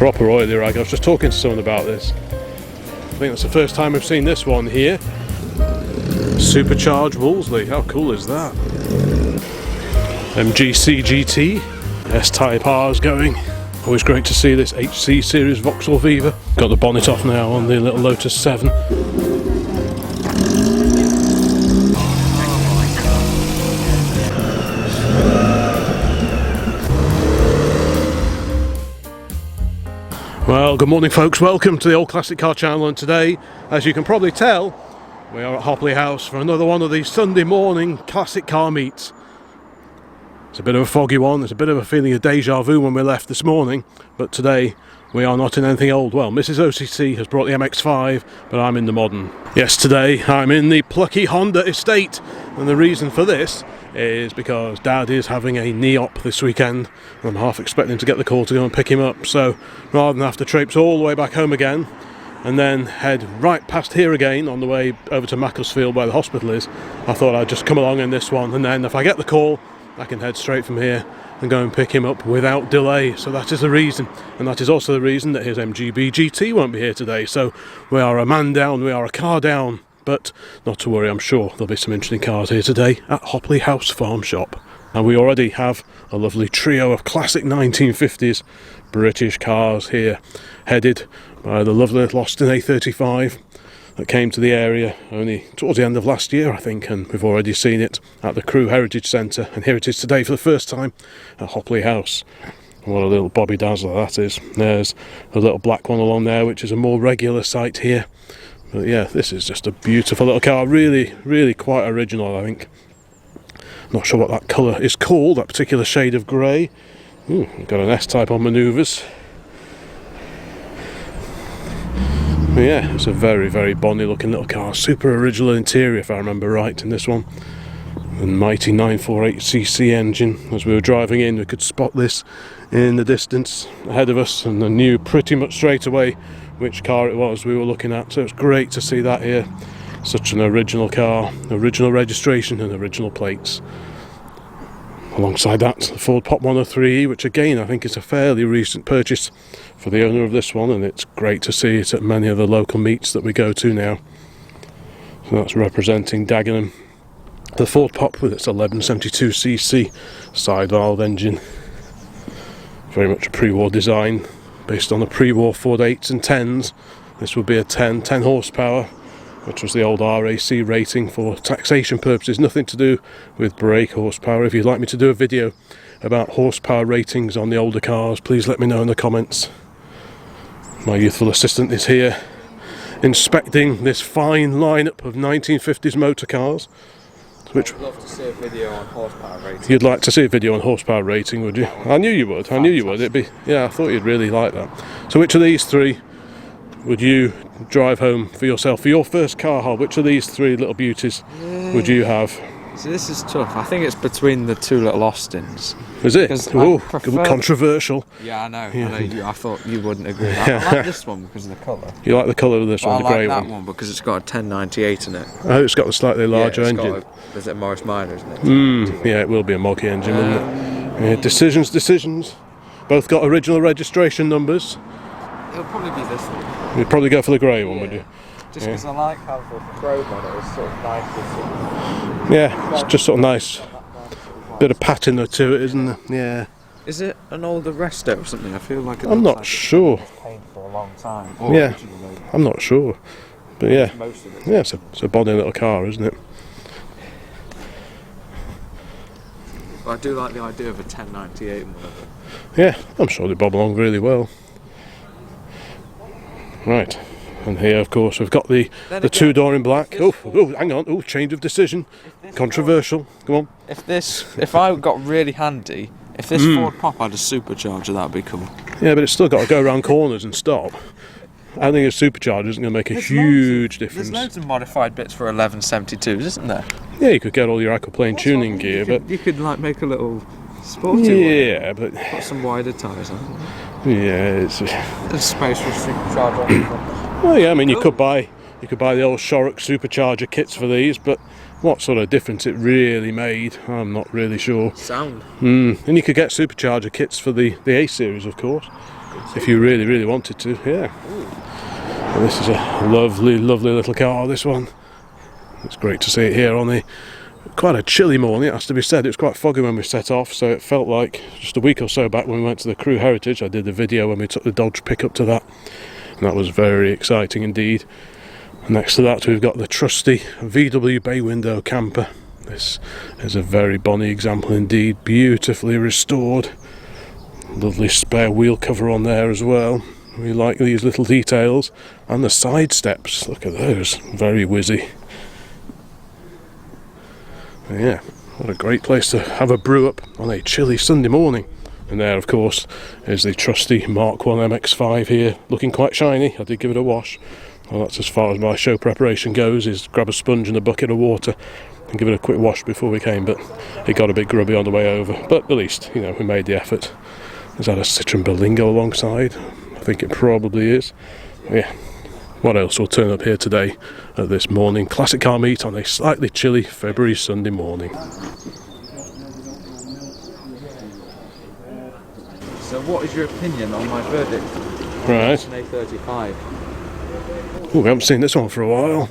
Proper oily rag. I was just talking to someone about this. I think that's the first time we've seen this one here. Supercharged Wolseley. How cool is that? MGC GT. S-Type R's going. Always great to see this HC series Vauxhall Viva. Got the bonnet off now on the little Lotus 7. Well, good morning folks, welcome to the Old Classic Car channel, and today, as you can probably tell, we are at Hopley House for another one of these Sunday morning classic car meets. It's a bit of a foggy one, there's a bit of a feeling of deja vu when we left this morning, but today we are not in anything old. Well, Mrs. OCC has brought the MX-5, but I'm in the modern. Yes, today I'm in the plucky Honda estate, and the reason for this is because Dad is having a knee op this weekend. I'm half expecting to get the call to go and pick him up, so rather than have to traipse all the way back home again and then head right past here again on the way over to Macclesfield where the hospital is, I thought I'd just come along in this one, and then if I get the call I can head straight from here and go and pick him up without delay. So that is the reason, and that is also the reason that his MGB GT won't be here today. So we are a man down, we are a car down, but not to worry, I'm sure there'll be some interesting cars here today at Hopley House Farm Shop. And we already have a lovely trio of classic 1950s British cars here, headed by the lovely little Austin A35 that came to the area only towards the end of last year, I think, and we've already seen it at the Crewe Heritage Centre, and here it is today for the first time at Hopley House. What a little Bobby Dazzler that is. There's a little black one along there, which is a more regular sight here. But yeah, this is just a beautiful little car, really quite original, I think. Not sure what that colour is called, that particular shade of grey. Ooh, got an S-Type on manoeuvres. Yeah, it's a very bonny looking little car. Super original interior, if I remember right, in this one. The mighty 948cc engine. As we were driving in, we could spot this in the distance ahead of us, and I knew pretty much straight away which car it was we were looking at. So it's great to see that here. Such an original car, original registration and original plates. Alongside that, the Ford Pop 103E, which again I think is a fairly recent purchase for the owner of this one, and it's great to see it at many of the local meets that we go to now. So that's representing Dagenham. The Ford Pop with its 1172cc side valve engine. Very much a pre-war design, based on the pre-war Ford 8s and 10s. This would be a 10 horsepower, which was the old RAC rating for taxation purposes, nothing to do with brake horsepower. If you'd like me to do a video about horsepower ratings on the older cars, please let me know in the comments. My youthful assistant is here inspecting this fine lineup of 1950s motor cars. Which, I'd love to see a video on horsepower rating. You'd like to see a video on horsepower rating, would you? I knew you would. I knew you would. Yeah, I thought you'd really like that. So which of these three would you drive home for yourself for your first car haul? Which of these three little beauties would you have? So this is tough. I think it's between the two little Austins. Is it? Oh, controversial. Yeah, I know. I thought you wouldn't agree with that. I like this one because of the colour. You like the colour of this one, the grey one? I like that one because it's got a 1098 in it. Oh, it's got a slightly larger engine. Is it Morris Minor, isn't it? Yeah, it will be a Moggy engine, wouldn't it? Yeah, decisions. Both got original registration numbers. It'll probably be this one. You'd probably go for the grey one, would you? Just because I like how the chrome on it is sort of nice. Yeah, it's just sort of nice. Bit of patina to it, isn't there? Yeah. Is it an older Resto or something? I feel like I'm not sure. It's painted for a long time. Yeah, I'm not sure. But yeah, it's a bonny little car, isn't it? I do like the idea of a 1098 and whatever. Yeah, I'm sure they bob along really well. Right, and here of course we've got the two-door in black. Oh, hang on, change of decision. Controversial, go on. If I got really handy, if this Ford Pop had a supercharger, that'd be cool. Yeah, but it's still got to go around corners and stop. I think a supercharger isn't going to make a huge difference. There's loads of modified bits for 1172s, isn't there? Yeah, you could get all your aquaplane tuning gear, but you could like make a little sporty one. But put some wider tyres on. Yeah, there's space for a supercharger. Well, yeah, I mean you could buy the old Shorrock supercharger kits for these, but what sort of difference it really made, I'm not really sure. Sound. And you could get supercharger kits for the A series, of course. if you really, really wanted to. Yeah. And this is a lovely, lovely little car, this one. It's great to see it here on the quite a chilly morning, it has to be said. It was quite foggy when we set off, so it felt like just a week or so back when we went to the Crew Heritage. I did the video when we took the Dodge pickup to that, and that was very exciting indeed. And next to that we've got the trusty VW bay window camper. This is a very bonny example indeed, beautifully restored. Lovely spare wheel cover on there as well. We like these little details, and the side steps, look at those, very whizzy. Yeah, what a great place to have a brew up on a chilly Sunday morning. And there of course is the trusty Mark 1 MX-5 here, looking quite shiny. I did give it a wash. Well, that's as far as my show preparation goes, is grab a sponge and a bucket of water and give it a quick wash before we came, but it got a bit grubby on the way over. But at least, you know, we made the effort. Is that a Citroen Berlingo alongside? I think it probably is. Yeah. What else will turn up here today at this morning classic car meet on a slightly chilly February Sunday morning? So what is your opinion on my verdict? Right. It's an A35. Oh, we haven't seen this one for a while.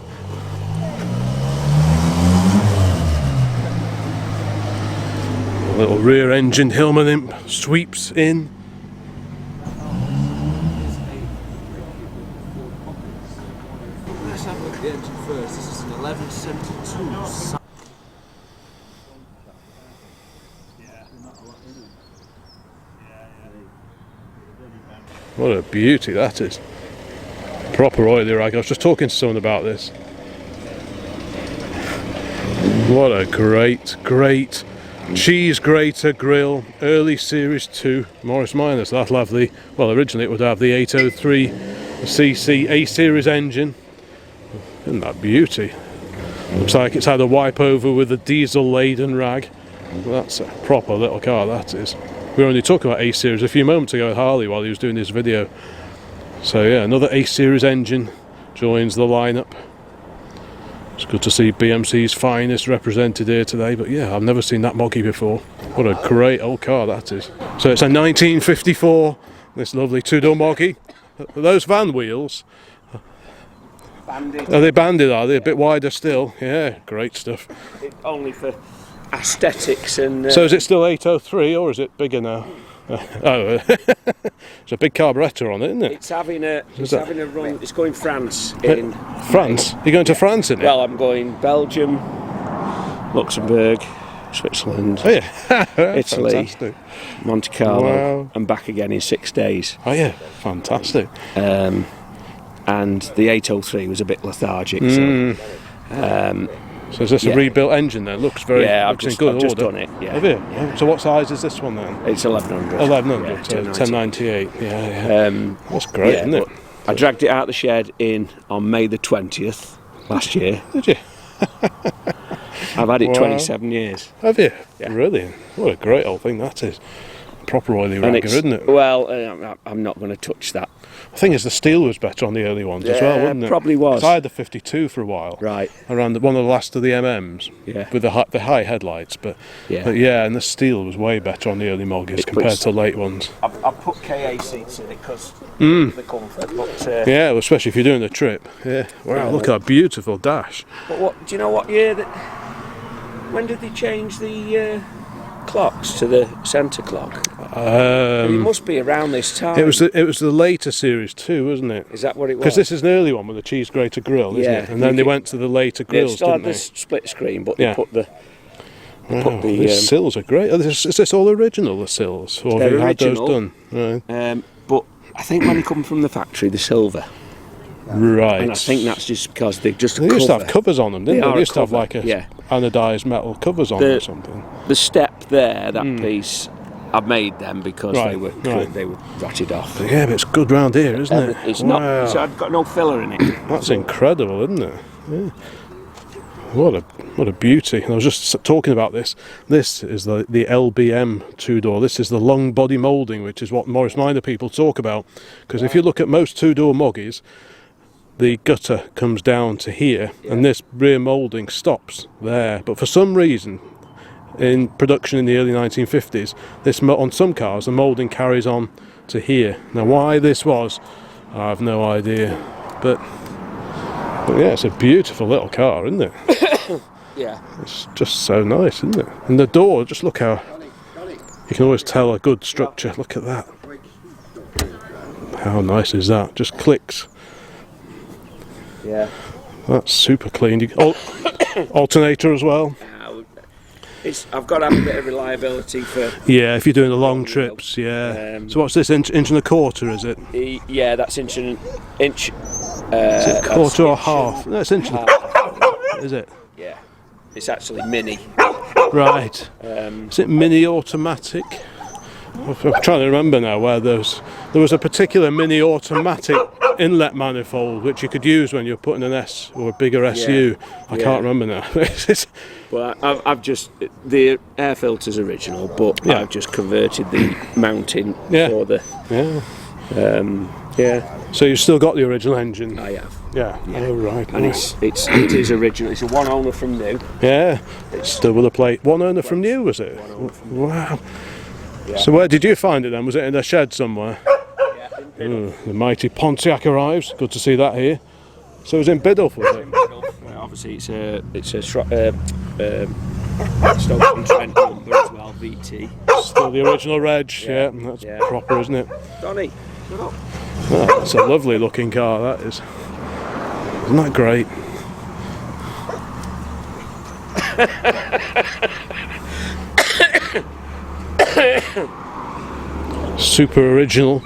A little rear-engined Hillman Imp sweeps in. Let's have a look at the engine first. This is an 1172. What a beauty that is. Proper oily rag. I was just talking to someone about this. What a great, great cheese grater grill, early Series 2 Morris Minors. That'll have the, well, originally it would have the 803cc A-Series engine. Isn't that beauty? Looks like it's had a wipe over with a diesel laden rag. That's a proper little car, that is. We were only talking about A-Series a few moments ago with Harley while he was doing this video. So yeah, another A-Series engine joins the lineup. It's good to see BMC's finest represented here today, but yeah, I've never seen that moggy before. What a great old car that is. So it's a 1954, this lovely two-door moggy. Are those van wheels? Banded. Are they banded, are they? A bit wider still? Yeah, great stuff. Only for aesthetics and... So is it still 803 or is it bigger now? Oh, it's a big carburettor on it, isn't it? It's having a run. It's going France in France? You're going to France in it? Well, I'm going Belgium, Luxembourg, Switzerland, Oh yeah, Italy, fantastic. Monte Carlo, Wow. and back again in 6 days. Oh yeah, fantastic. And the 803 was a bit lethargic. So is this a rebuilt engine then? Looks very, looks in good I've just order. done it. Yeah. Have you? Yeah. So what size is this one then? It's 1100. 1100, Yeah, so 1090. 1098. Yeah. That's great, isn't it? I dragged it out of the shed on May the 20th last year. Did you? I've had it Wow. 27 years. Have you? Yeah. Brilliant. What a great old thing that is. Proper oily And ragger, isn't it? Well, I'm not going to touch that. The thing is, the steel was better on the early ones as well, wasn't it? Probably was. 'Cause I had the 52 for a while. Right. Around one of the last of the MMs. Yeah. With the high headlights, but Yeah. and the steel was way better on the early moggies compared to late ones. I've put KA seats in it because the comfort. But, Yeah, well, especially if you're doing the trip. Yeah. Wow, look at that beautiful dash. but what do you know? What year that? When did they change the clocks to the centre clock? It must be around this time. It was the later Series 2, wasn't it? Is that what it was? Because this is an early one with the cheese grater grill, isn't Yeah, it? And then they went to the later They grills, still didn't had the they? split screen, but Yeah. they put the. Wow, the, these sills are great. Is this all original, the sills? Or have They're you had those original. done? Right. But I think when they come from the factory, they're silver, Right. and I think that's just because they just. They used to have covers on them, didn't they? are They a used to have cover, like a yeah. anodised metal covers on them or something. The step there, that piece, I made them because Right, they were rotted off. But yeah, but it's good round here, isn't it? It's Wow. not. So I've got no filler in it. That's incredible, isn't it? Yeah. What a beauty. And I was just talking about this. This is the LBM two-door. This is the long body moulding, which is what Morris Minor people talk about. Because if you look at most two-door moggies, the gutter comes down to here, and this rear moulding stops there. But for some reason, in production in the early 1950s. On some cars, the moulding carries on to here. Now, why this was, I have no idea. But yeah, it's a beautiful little car, isn't it? Yeah. It's just so nice, isn't it? And the door, just look how you can always tell a good structure. Look at that. How nice is that? Just clicks. Yeah. That's super clean. Alternator as well. I've got to have a bit of reliability for. Yeah, if you're doing the long trips. Yeah. So what's this? Inch and a quarter, is it? Yeah, that's inch. Is it quarter or half? No, it's inch and half. Is it? Yeah. It's actually mini. Right. Is it mini automatic? I'm trying to remember now where there was a particular mini automatic inlet manifold which you could use when you're putting an S or a bigger SU. I can't remember now. Well, I've just, the air filter's original, but I've just converted the mounting for the. So you've still got the original engine? I have. Yeah. Oh right. And it is original. It's a one owner from new. Yeah. It's still with a plate. One owner from new, was it? Wow. Yeah. So where did you find it then? Was it in a shed somewhere? Yeah, the mighty Pontiac arrives. Good to see that here. So it was in Biddulph, was it? Obviously, it's a Stoke-on-Trent number as well, VT. Still the original reg. Yeah, that's proper, isn't it? Donny, shut up. Oh, that's a lovely looking car. That is. Isn't that great? Super original,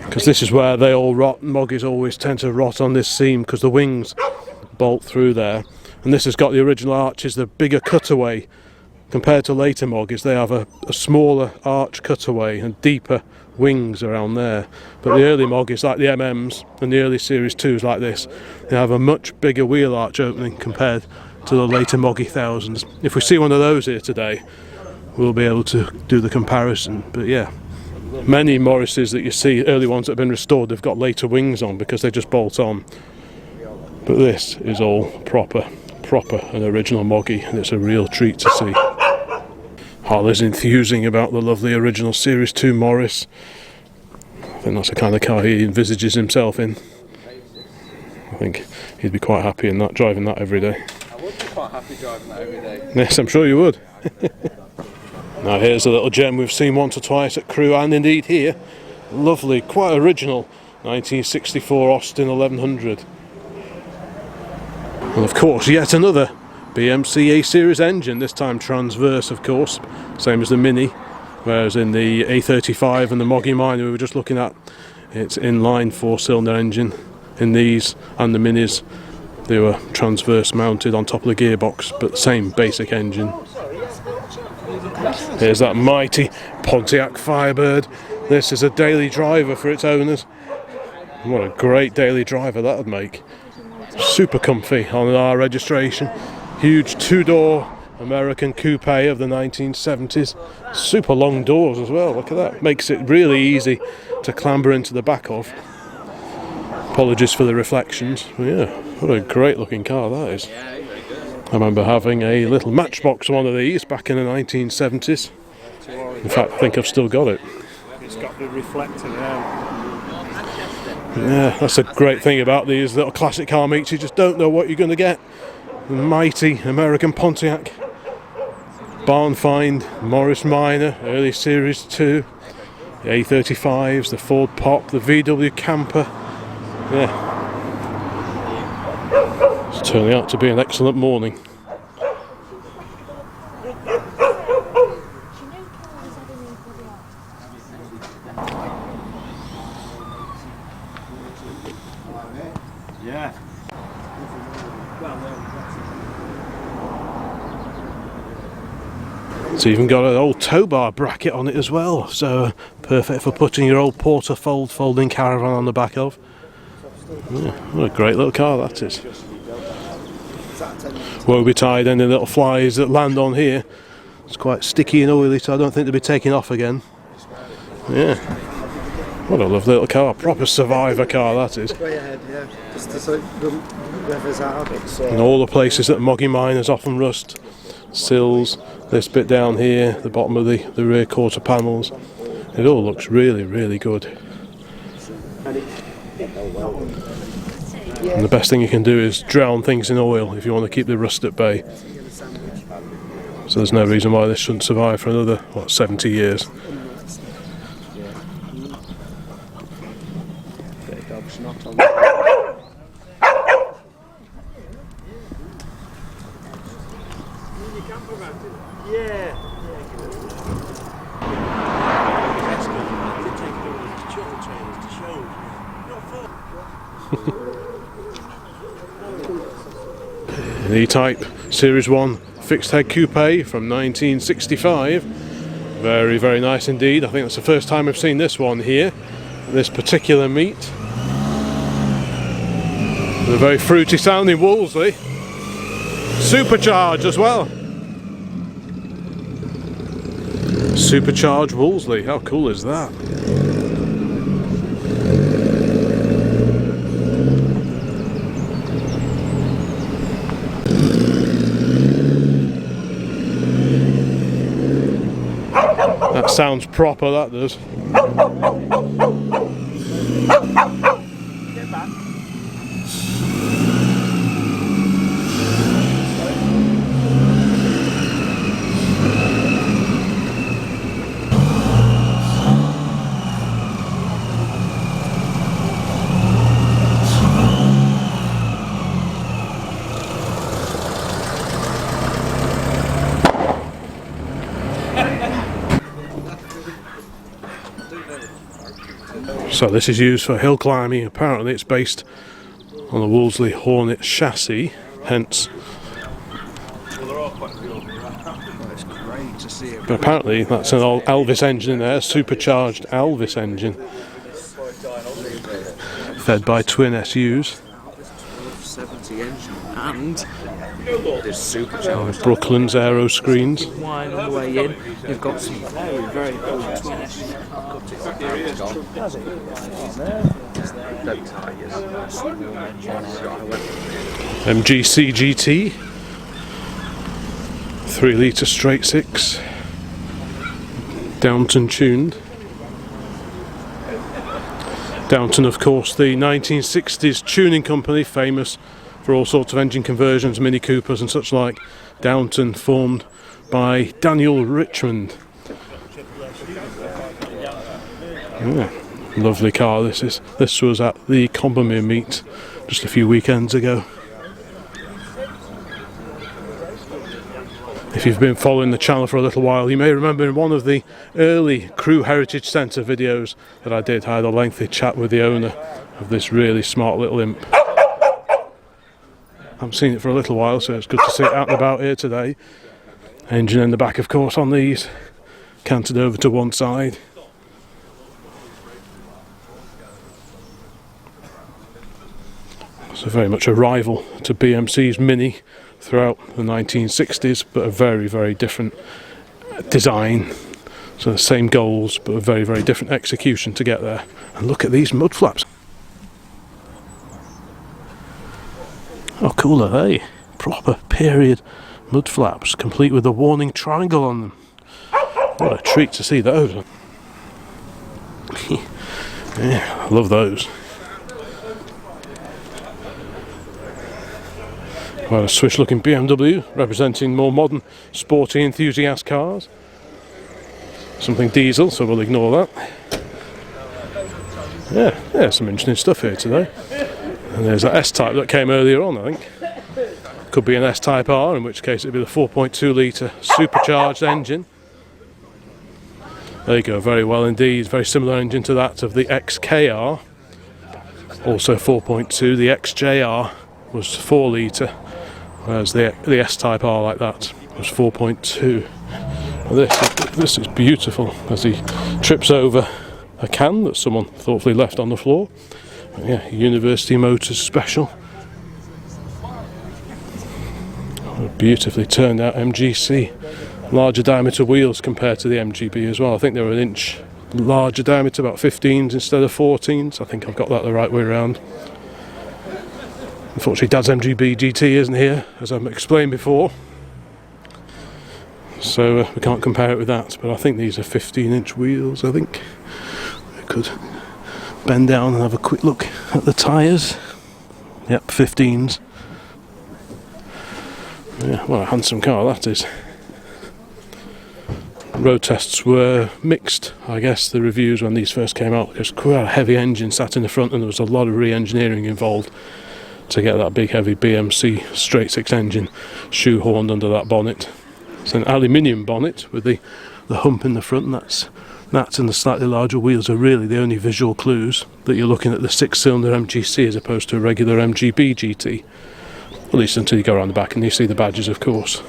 because this is where they all rot. Moggies always tend to rot on this seam because the wings bolt through there, and this has got the original arches, the bigger cutaway compared to later Moggies. They have a smaller arch cutaway and deeper wings around there, but the early Moggies like the MMs and the early Series 2s like this, they have a much bigger wheel arch opening compared to the later Moggy 1000s. If we see one of those here today, we'll be able to do the comparison. But yeah, many Morrises that you see, early ones that have been restored, they've got later wings on because they just bolt on. But this is all proper and original Moggy, and it's a real treat to see. Harley's enthusing about the lovely original Series 2 Morris. I think that's the kind of car he envisages himself in. I think he'd be quite happy in that, driving that every day. I would be quite happy driving that every day. Yes, I'm sure you would. Now here's a little gem we've seen once or twice at Crewe and indeed here. Lovely, quite original 1964 Austin 1100. And of course yet another BMC A-Series engine, this time transverse of course, same as the Mini, whereas in the A35 and the Moggy Minor we were just looking at, it's inline 4-cylinder engine. In these and the Minis they were transverse mounted on top of the gearbox, but the same basic engine. Here's that mighty Pontiac Firebird. This is a daily driver for its owners. What a great daily driver that would make. Super comfy on an R registration. Huge 2-door American coupe of the 1970s. Super long doors as well, look at that. Makes it really easy to clamber into the back of. Apologies for the reflections. Yeah, what a great looking car that is. I remember having a little Matchbox one of these back in the 1970s. In fact, I think I've still got it. It's got the reflector now. Yeah, that's a great thing about these little classic car meets. You just don't know what you're going to get. The mighty American Pontiac, barn find, Morris Minor, early Series 2, the A35s, the Ford Pop, the VW Camper. Yeah. It's turning out to be an excellent morning. Yeah. It's even got an old tow bar bracket on it as well, so perfect for putting your old Porterfold folding caravan on the back of. Yeah, what a great little car that is. Woe betide any little flies that land on here. It's quite sticky and oily, so I don't think they'll be taking off again. Yeah. What a lovely little car, proper survivor car that is. Way ahead, yeah. Just so the weather's out. In all the places that Moggy Miners often rust, sills, this bit down here, the bottom of the rear quarter panels. It all looks really, really good. And the best thing you can do is drown things in oil if you want to keep the rust at bay. So there's no reason why this shouldn't survive for another, what, 70 years. An E-Type Series 1 fixed head coupe from 1965. Very, very nice indeed. I think that's the first time I've seen this one here, this particular meet. The very fruity sounding Wolseley. Supercharged as well. Supercharged Wolseley, how cool is that? That sounds proper, that does. So this is used for hill climbing. Apparently it's based on the Wolseley Hornet chassis, hence. But apparently that's an old Elvis engine in there, supercharged Elvis engine, fed by twin SUs. 70 engine and there's supercharged. Brooklands aero screens. Wine on the way in. You've got some very, very old twin SUs. MGC GT 3 litre straight 6, Downton tuned. Downton, of course, the 1960s tuning company, famous for all sorts of engine conversions, Mini Coopers and such like. Downton formed by Daniel Richmond. Yeah, lovely car this is. This was at the Combermere meet just a few weekends ago. If you've been following the channel for a little while, you may remember in one of the early Crew Heritage Centre videos that I did, I had a lengthy chat with the owner of this really smart little imp. I haven't seen it for a little while, so it's good to see it out and about here today. Engine in the back, of course, on these, canted over to one side. So very much a rival to BMC's Mini throughout the 1960s, but a very, very different design. So the same goals, but a very, very different execution to get there. And look at these mud flaps. How cool are they? Proper period mud flaps, complete with a warning triangle on them. What a treat to see those. Yeah, I love those. Well, a swish looking BMW representing more modern sporty enthusiast cars. Something diesel, so we'll ignore that. Yeah, some interesting stuff here today. And there's that S-Type that came earlier on, I think. Could be an S-Type R, in which case it'd be the 4.2 litre supercharged engine. There you go, very well indeed. Very similar engine to that of the XKR. Also 4.2, the XJR was 4 litre. Whereas the S-Type R like that was 4.2. This is beautiful as he trips over a can that someone thoughtfully left on the floor. But yeah, University Motors special. A beautifully turned out MGC. Larger diameter wheels compared to the MGB as well. I think they were an inch larger diameter, about 15s instead of 14s. I think I've got that the right way around. Unfortunately, Dad's MGB GT isn't here, as I've explained before. So we can't compare it with that, but I think these are 15-inch wheels. I think we could bend down and have a quick look at the tyres. Yep, 15s. Yeah, what a handsome car that is. Road tests were mixed, I guess, the reviews when these first came out, because quite a heavy engine sat in the front and there was a lot of re-engineering involved to get that big heavy BMC straight six engine shoehorned under that bonnet. It's an aluminium bonnet with the hump in the front, and that and the slightly larger wheels are really the only visual clues that you're looking at the six-cylinder MGC as opposed to a regular MGB GT, at least until you go around the back and you see the badges, of course.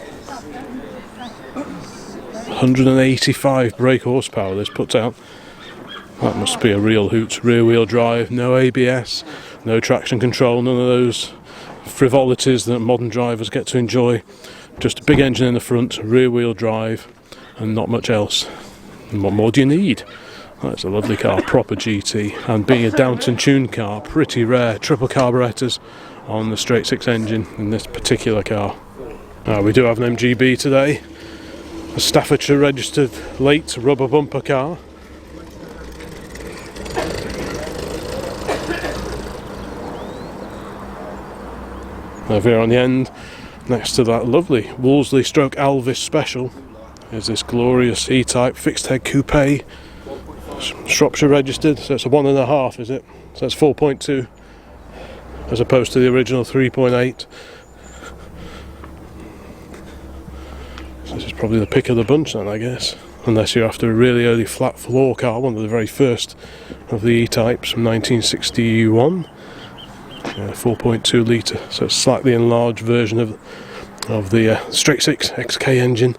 185 brake horsepower this puts out. That must be a real hoot. Rear wheel drive, no ABS, no traction control, none of those frivolities that modern drivers get to enjoy. Just a big engine in the front, rear wheel drive, and not much else. And what more do you need? That's a lovely car, proper GT, and being a Downton tuned car, pretty rare. Triple carburetors on the straight six engine in this particular car. We do have an MGB today. A Staffordshire registered late rubber bumper car. Over here on the end, next to that lovely Wolseley stroke Alvis Special, is this glorious E-Type fixed head coupe, Shropshire registered, so it's a 1.5, is it? So that's 4.2 as opposed to the original 3.8. So this is probably the pick of the bunch then, I guess, unless you're after a really early flat floor car, one of the very first of the E-Types from 1961. 4.2 litre, so it's a slightly enlarged version of the straight six XK engine.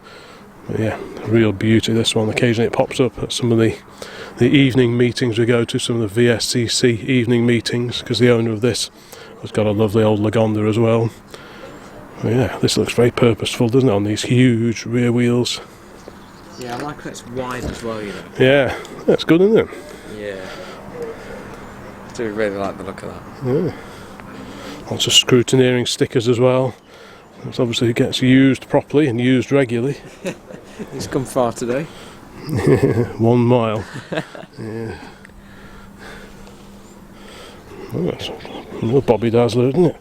But yeah, real beauty this one. Occasionally it pops up at some of the evening meetings we go to, some of the VSCC evening meetings, because the owner of this has got a lovely old Lagonda as well. But yeah, this looks very purposeful, doesn't it, on these huge rear wheels. Yeah, I like that it's wide as well, you know. Yeah, that's good, isn't it? Yeah. I do really like the look of that. Yeah. Lots of scrutineering stickers as well. This obviously gets used properly and used regularly. He's come far today. 1 mile. Yeah. Oh, that's a little Bobby Dazzler, isn't it?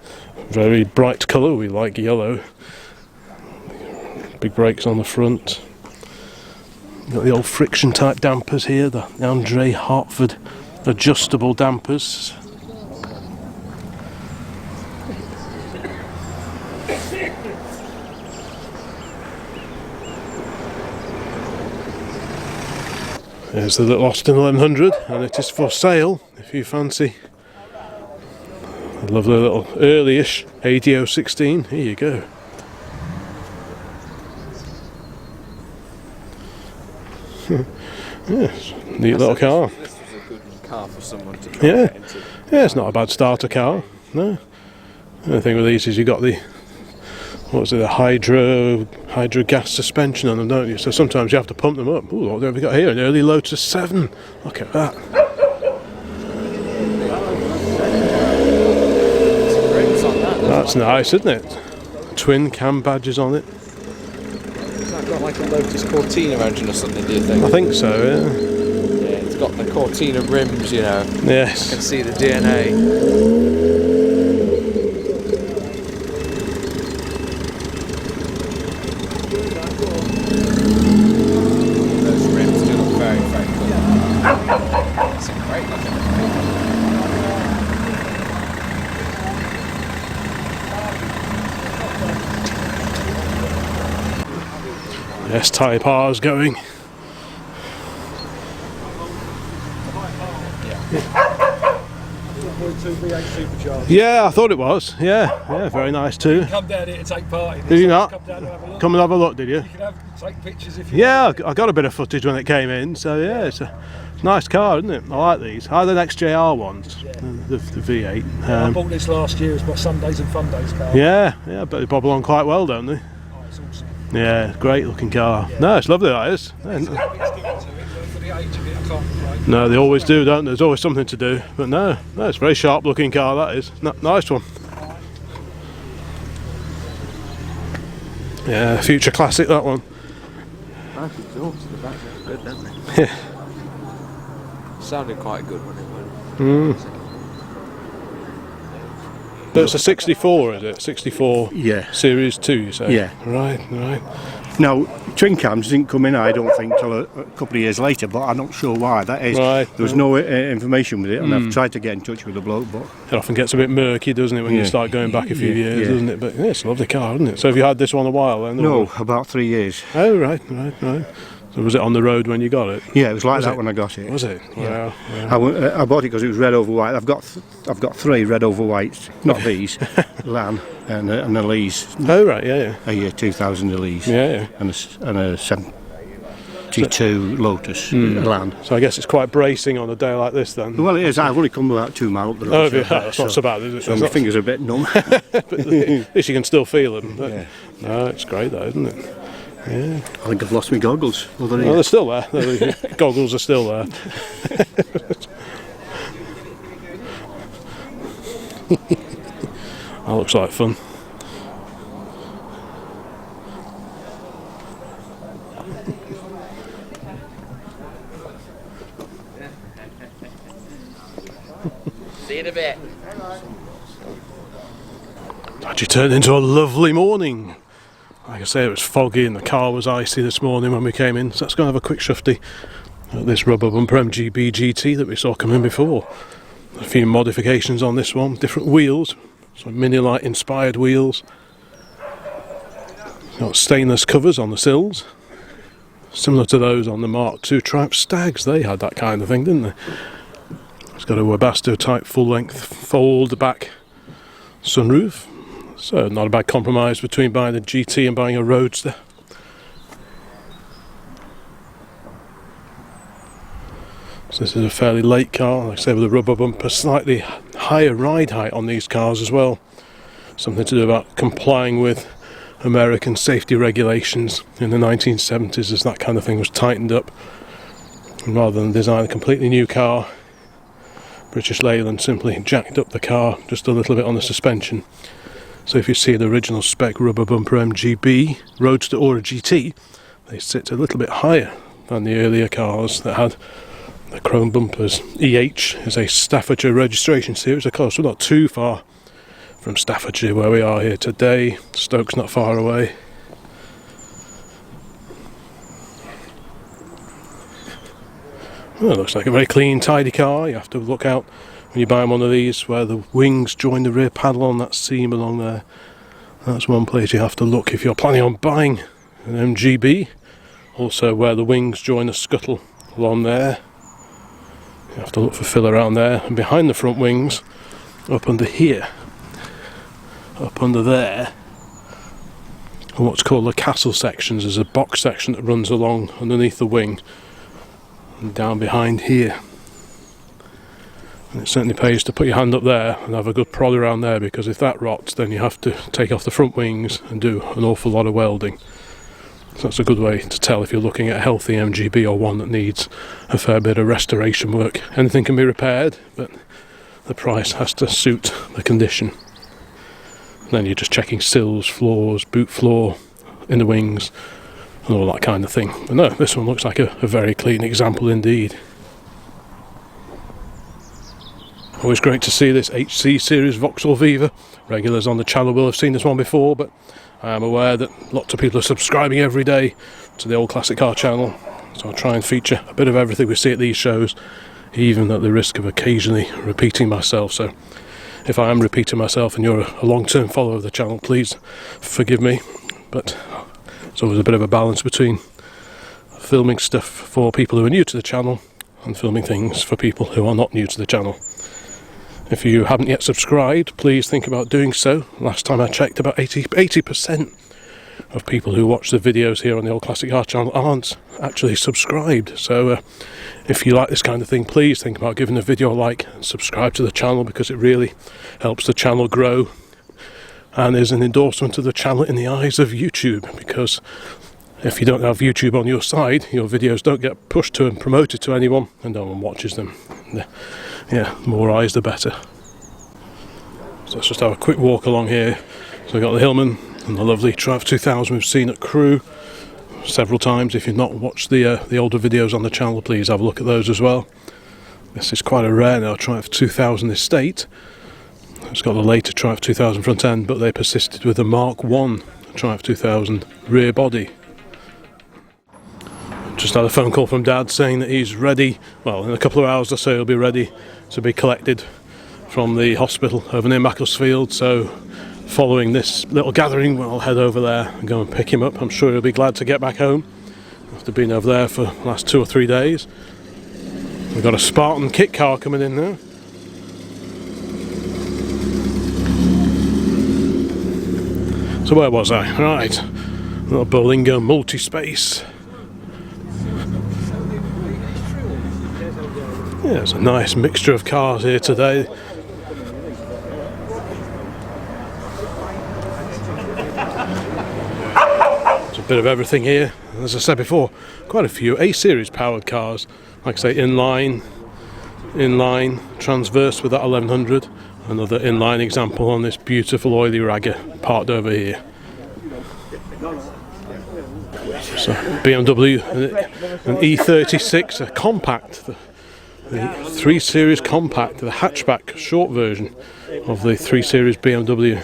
Very bright colour, we like yellow. Big brakes on the front. Got the old friction type dampers here, the Andre Hartford adjustable dampers. There's the little Austin 1100, and it is for sale if you fancy a lovely little early-ish ADO 16. Here you go. Yes, neat little car. This is a good car for someone to Yeah, get into. yeah, it's not a bad starter car. No, the only thing with these is you got the the hydro gas suspension on them, don't you? So sometimes you have to pump them up. Ooh, what have we got here? An early Lotus 7. Look at that. That's nice, isn't it? Twin cam badges on it. Has that got like a Lotus Cortina engine or something, do you think? I think so, yeah. Yeah, it's got the Cortina rims, you know. I Yes. can see the DNA. Those rims do look very, very cool. It's a great looking. Yes, Type R's going. Yeah, I thought it was. Yeah, very nice too. Come down here to take part in this. Did you not? Come down and have a look. Come and have a look, did you? You can take pictures if you Yeah, I got a bit of footage when it came in, so yeah, it's a nice car, isn't it? I like these. I like the XJR ones, the V8. I bought this last year as my Sundays and Fun Days car. Yeah, but they bob along quite well, don't they? Oh, it's awesome. Yeah, great looking car. No, it's lovely, that is. It's a bit sticking to it, but for the age of it, I can't complain. No, they always do, don't they? There's always something to do. But no, it's a very sharp looking car, that is. Nice one. Yeah, future classic, that one. Nice exhaust at the back, good, don't they? Yeah. Sounded quite good when it went. That's a 64, is it? 64 Yeah. Series 2, you say? Yeah. Right, right. Now, twin cams didn't come in, I don't think, till a couple of years later, but I'm not sure why. That is, Right. there was no information with it, and I've tried to get in touch with the bloke, but It often gets a bit murky, doesn't it, when you start going back a few years, Yeah. doesn't it? But yeah, it's a lovely car, isn't it? So have you had this one a while then? no, about 3 years. Oh, right. So was it on the road when you got it? Yeah, it was like Was that it? when I got it. Was it? Yeah. Wow. I bought it because it was red over white. I've got 3 red over whites, not these, Lan and a Lees, Oh, right, yeah. a year 2000 Lees, Yeah. and a 72 Lotus Lan. So I guess it's quite bracing on a day like this then. Well, it is. I've only come about 2 miles up the road. Oh, yeah, that's not so bad, is it? So It's my not- fingers are a bit numb. But at least you can still feel them. But Yeah. No, it's great though, isn't it? Yeah. I think I've lost my goggles. Over Well, here. they're still there. The goggles are still there. That looks like fun. See you in a bit. Actually turned into a lovely morning. Like I say, it was foggy and the car was icy this morning when we came in. So let's go and have a quick shufty at this rubber bumper MGB GT that we saw come in before. A few modifications on this one, different wheels, some mini light inspired wheels. Got stainless covers on the sills, similar to those on the Mark II Triumph Stags. They had that kind of thing, didn't they? It's got a Webasto type full length fold back sunroof. So not a bad compromise between buying a GT and buying a Roadster. So this is a fairly late car, like I say, with a rubber bumper, slightly higher ride height on these cars as well. Something to do about complying with American safety regulations in the 1970s as that kind of thing was tightened up. And rather than design a completely new car, British Leyland simply jacked up the car just a little bit on the suspension. So if you see the original spec rubber bumper MGB, Roadster or a GT, they sit a little bit higher than the earlier cars that had the chrome bumpers. EH is a Staffordshire registration series. Of course, we're not too far from Staffordshire where we are here today. Stoke's not far away. Well, it looks like a very clean, tidy car. You have to look out when you buy one of these where the wings join the rear panel on that seam along there. That's one place you have to look if you're planning on buying an MGB. Also where the wings join the scuttle along there. You have to look for fill around there. And behind the front wings, up under here, up under there, are what's called the castle sections. There's a box section that runs along underneath the wing and down behind here. And it certainly pays to put your hand up there and have a good prod around there, because if that rots then you have to take off the front wings and do an awful lot of welding. So that's a good way to tell if you're looking at a healthy MGB or one that needs a fair bit of restoration work. Anything can be repaired, but the price has to suit the condition. And then you're just checking sills, floors, boot floor, inner wings and all that kind of thing. But no, this one looks like a very clean example indeed. Always great to see this HC series Vauxhall Viva. Regulars on the channel will have seen this one before, but I am aware that lots of people are subscribing every day to the Old Classic Car channel, so I'll try and feature a bit of everything we see at these shows, even at the risk of occasionally repeating myself. So if I am repeating myself and you're a long-term follower of the channel, please forgive me, but it's always a bit of a balance between filming stuff for people who are new to the channel and filming things for people who are not new to the channel. If you haven't yet subscribed, please think about doing so. Last time I checked, about 80% of people who watch the videos here on the Old Classic Car channel aren't actually subscribed. So if you like this kind of thing, please think about giving the video a like and subscribe to the channel, because it really helps the channel grow and is an endorsement of the channel in the eyes of YouTube, because if you don't have YouTube on your side, your videos don't get pushed to and promoted to anyone and no one watches them. Yeah, more eyes the better. So let's just have a quick walk along here. So we've got the Hillman and the lovely Triumph 2000 we've seen at Crewe. several times. If you've not watched the older videos on the channel, please have a look at those as well. This is quite a rare now Triumph 2000 estate. It's got the later Triumph 2000 front end, but they persisted with the Mark 1 Triumph 2000 rear body. Just had a phone call from Dad saying that he's ready, well, in a couple of hours or so he'll be ready to be collected from the hospital over near Macclesfield. So following this little gathering, I'll head over there and go and pick him up. I'm sure he'll be glad to get back home after being over there for the last 2 or 3 days. We've got a Spartan kit car coming in now. So where was I? Right, little Berlingo multi-space. Yeah, there's a nice mixture of cars here today. There's a bit of everything here. As I said before, quite a few A-series powered cars. Like I say, inline, transverse with that 1100. Another inline example on this beautiful oily ragger parked over here. So BMW, an E36, a compact, the 3 Series compact, the hatchback short version of the 3 Series BMW.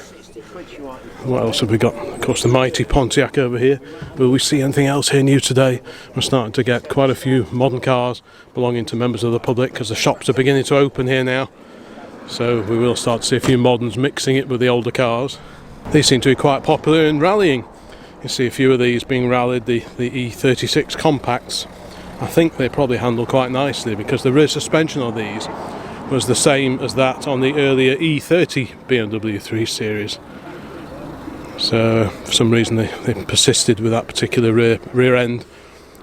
What else have we got? Of course, the mighty Pontiac over here. Will we see anything else here new today? We're starting to get quite a few modern cars belonging to members of the public because the shops are beginning to open here now. So we will start to see a few moderns mixing it with the older cars. These seem to be quite popular in rallying. You see a few of these being rallied, the E36 compacts. I think they probably handle quite nicely because the rear suspension on these was the same as that on the earlier E30 BMW 3 Series. So for some reason they persisted with that particular rear end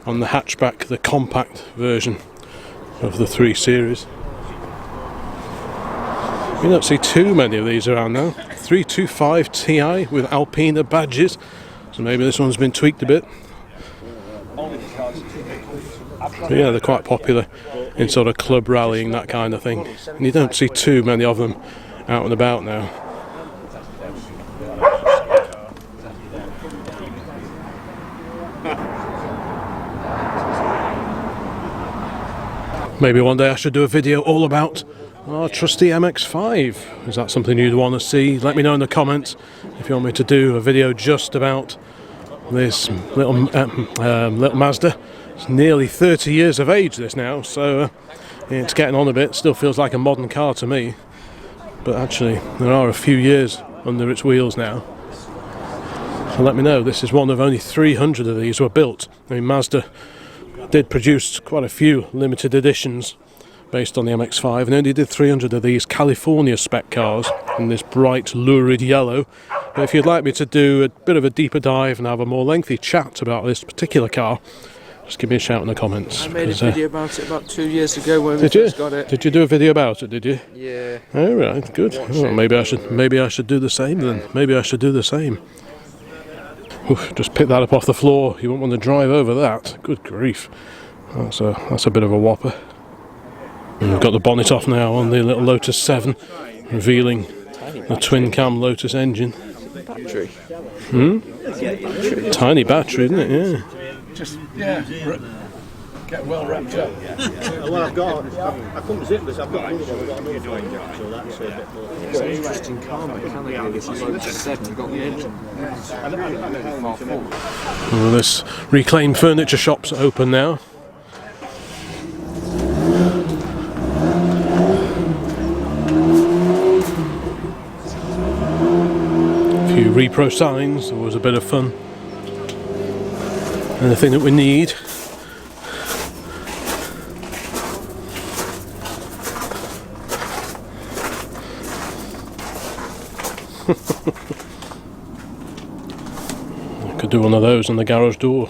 on the hatchback, the compact version of the 3 Series. We don't see too many of these around now. 325 Ti with Alpina badges, so maybe this one's been tweaked a bit. But yeah, they're quite popular in sort of club rallying, that kind of thing. And you don't see too many of them out and about now. Maybe one day I should do a video all about our trusty MX-5. Is that something you'd want to see? Let me know in the comments if you want me to do a video just about this little Mazda. It's nearly 30 years of age this now, so it's getting on a bit. Still feels like a modern car to me, but actually there are a few years under its wheels now. So let me know. This is one of only 300 of these were built. I mean, Mazda did produce quite a few limited editions based on the MX-5 and only did 300 of these California spec cars in this bright lurid yellow. But if you'd like me to do a bit of a deeper dive and have a more lengthy chat about this particular car, just give me a shout in the comments. I made a video about it about 2 years ago when we did you? first got it. Did you do a video about it, did you? Yeah. Oh, right, good. Oh, maybe I should do the same then. Maybe I should do the same. Oof, just pick that up off the floor. You won't want to drive over that. Good grief. That's a bit of a whopper. And we've got the bonnet off now on the little Lotus 7, revealing the twin cam Lotus engine. Battery. Tiny battery, isn't it? Yeah. Just, get well wrapped up. Well, I couldn't zip this. I've got another one. So that's a bit more. It's an interesting car mechanically. This is Lotus 7, you've got the engine. Far forward. Well, this reclaimed furniture shop's open now. A few repro signs, always a bit of fun. Anything that we need. I could do one of those on the garage door.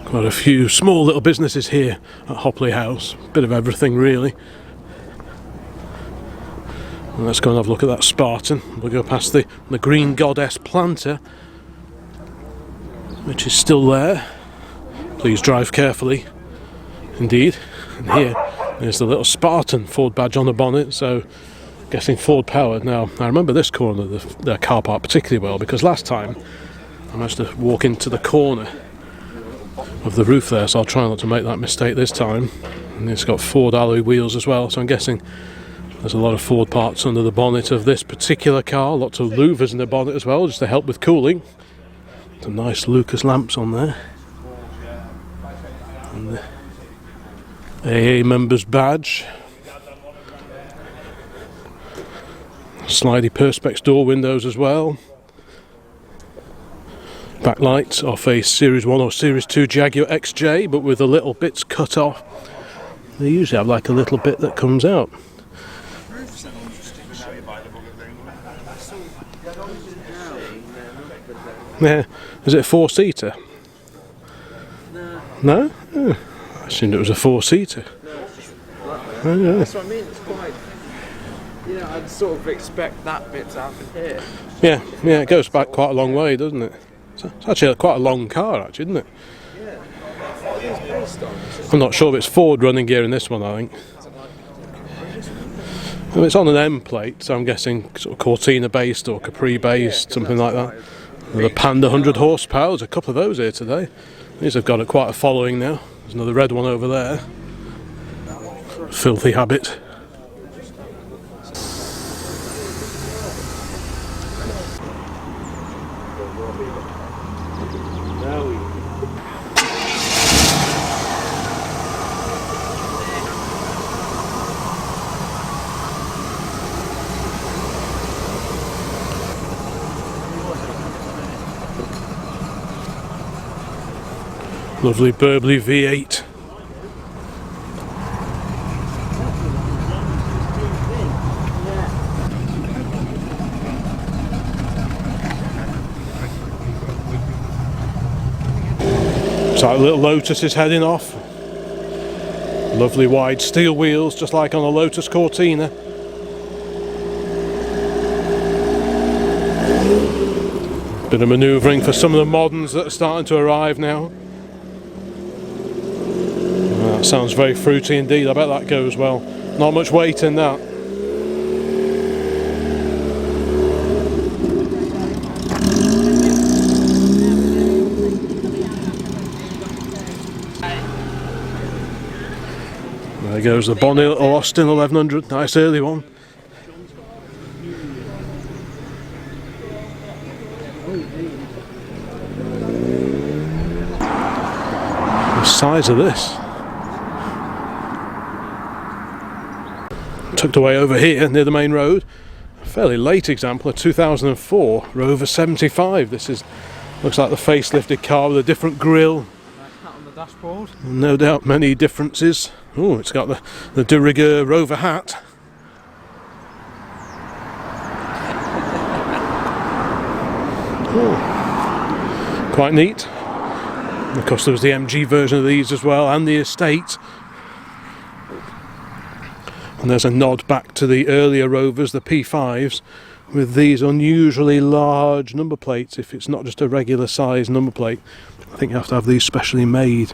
Quite a few small little businesses here at Hopley House. Bit of everything really. And let's go and have a look at that Spartan. We'll go past the Green Goddess planter, which is still there. Please drive carefully. Indeed. And here there's the little Spartan Ford badge on the bonnet, so Guessing Ford powered. Now, I remember this corner of the car park particularly well because last time I managed to walk into the corner of the roof there, so I'll try not to make that mistake this time. And it's got Ford alloy wheels as well, so I'm guessing there's a lot of Ford parts under the bonnet of this particular car. Lots of louvers in the bonnet as well, just to help with cooling. Some nice Lucas lamps on there. And the AA members badge. Slidey perspex door windows as well. Backlights off a Series 1 or Series 2 Jaguar XJ, but with the little bits cut off. They usually have like a little bit that comes out. Yeah, is it a 4-seater? No? Oh, I assumed it was a 4-seater. Oh, yeah. That's what I mean, it's quite... You know, I'd sort of expect that bit to happen here. Yeah, it goes back quite a long way, doesn't it? It's actually quite a long car, actually, isn't it? Yeah. What is based on? I'm not sure if it's Ford running gear in this one, I think. Well, it's on an M plate, so I'm guessing sort of Cortina based or Capri based, something like that. The Panda 100 horsepower, there's a couple of those here today. These have got quite a following now. There's another red one over there. Filthy habit. Lovely Burbly V8. It's like little Lotus is heading off. Lovely wide steel wheels, just like on a Lotus Cortina. Bit of manoeuvring for some of the moderns that are starting to arrive now. That sounds very fruity indeed. I bet that goes well. Not much weight in that. There goes the bonny little Austin 1100. Nice early one. The size of this. Tucked away over here near the main road. A fairly late example, a 2004 Rover 75. This looks like the facelifted car with a different grille. Nice hat on the dashboard. No doubt many differences. Oh, it's got the de rigueur Rover hat. Oh, quite neat. And of course there was the MG version of these as well, and the Estate. And there's a nod back to the earlier Rovers, the P5s, with these unusually large number plates. If it's not just a regular size number plate, I think you have to have these specially made.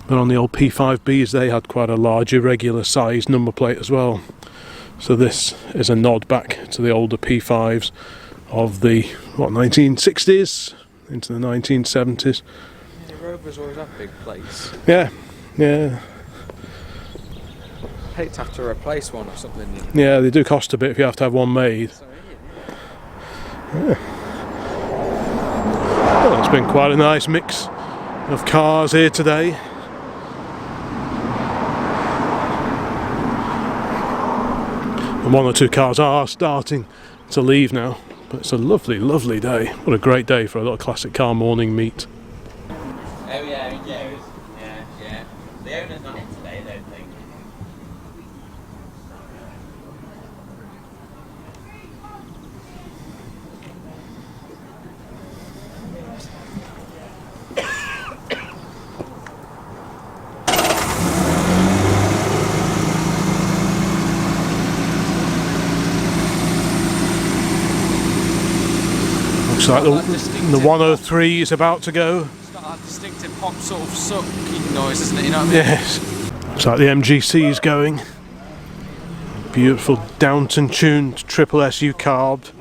But on the old P5Bs they had quite a large irregular size number plate as well. So this is a nod back to the older P5s of the 1960s into the 1970s. Yeah, Rovers always have big plates. Yeah. Hate to have to replace one or something. Yeah, they do cost a bit if you have to have one made. Yeah. Well, it's been quite a nice mix of cars here today. And one or two cars are starting to leave now, but it's a lovely, lovely day. What a great day for a little classic car morning meet. Oh yeah, he goes. Yeah. The owner's not in today, I don't think. Looks like the 103 is about to go. It's got that distinctive hot sort of sucking noise, isn't it? You know what I mean? Yes. Looks like the MGC is going. Beautiful Downton tuned triple SU carbed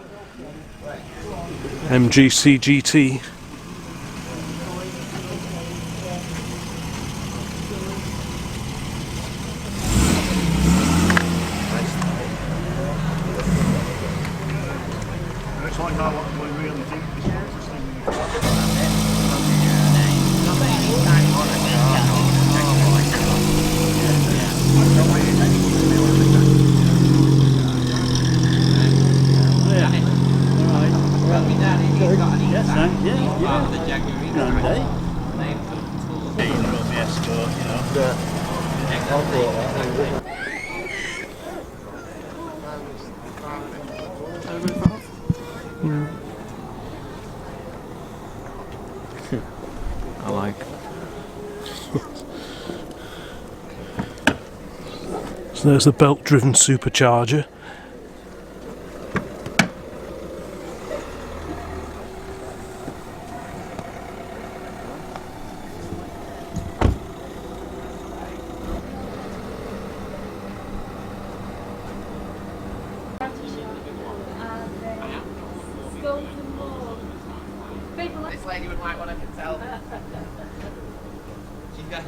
MGC GT. I like. So there's the belt driven supercharger. This lady would like one, I can tell. She's got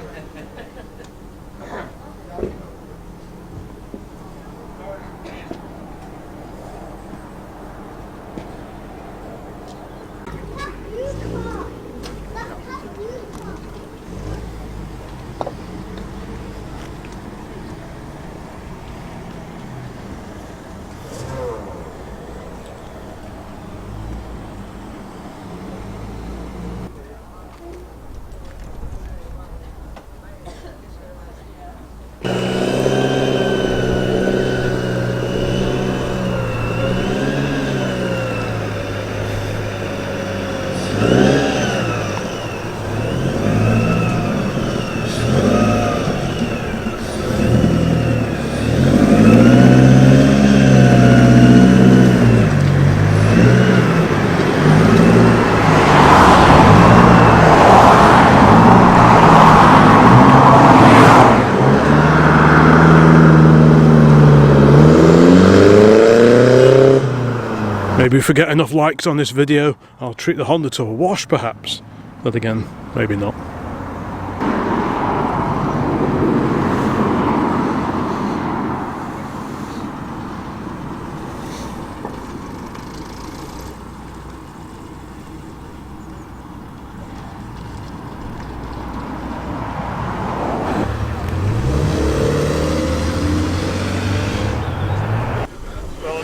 Maybe if we get enough likes on this video, I'll treat the Honda to a wash perhaps. But again, maybe not.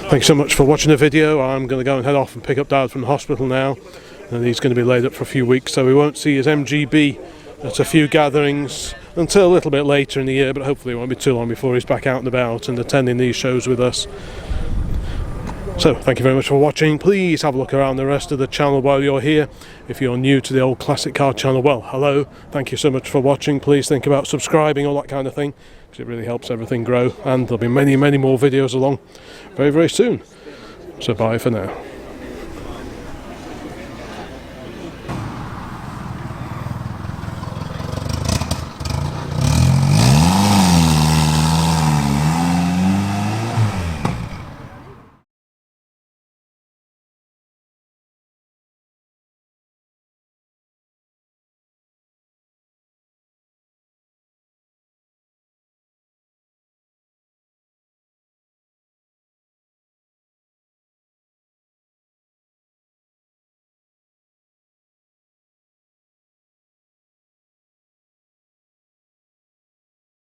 Thanks so much for watching the video. I'm going to go and head off and pick up Dad from the hospital now, and he's going to be laid up for a few weeks, so we won't see his MGB at a few gatherings until a little bit later in the year, but hopefully it won't be too long before he's back out and about and attending these shows with us. So thank you very much for watching. Please have a look around the rest of the channel while you're here. If you're new to the Old Classic Car channel, well, hello, thank you so much for watching. Please think about subscribing, all that kind of thing, because it really helps everything grow, and there'll be many more videos along very soon. So bye for now.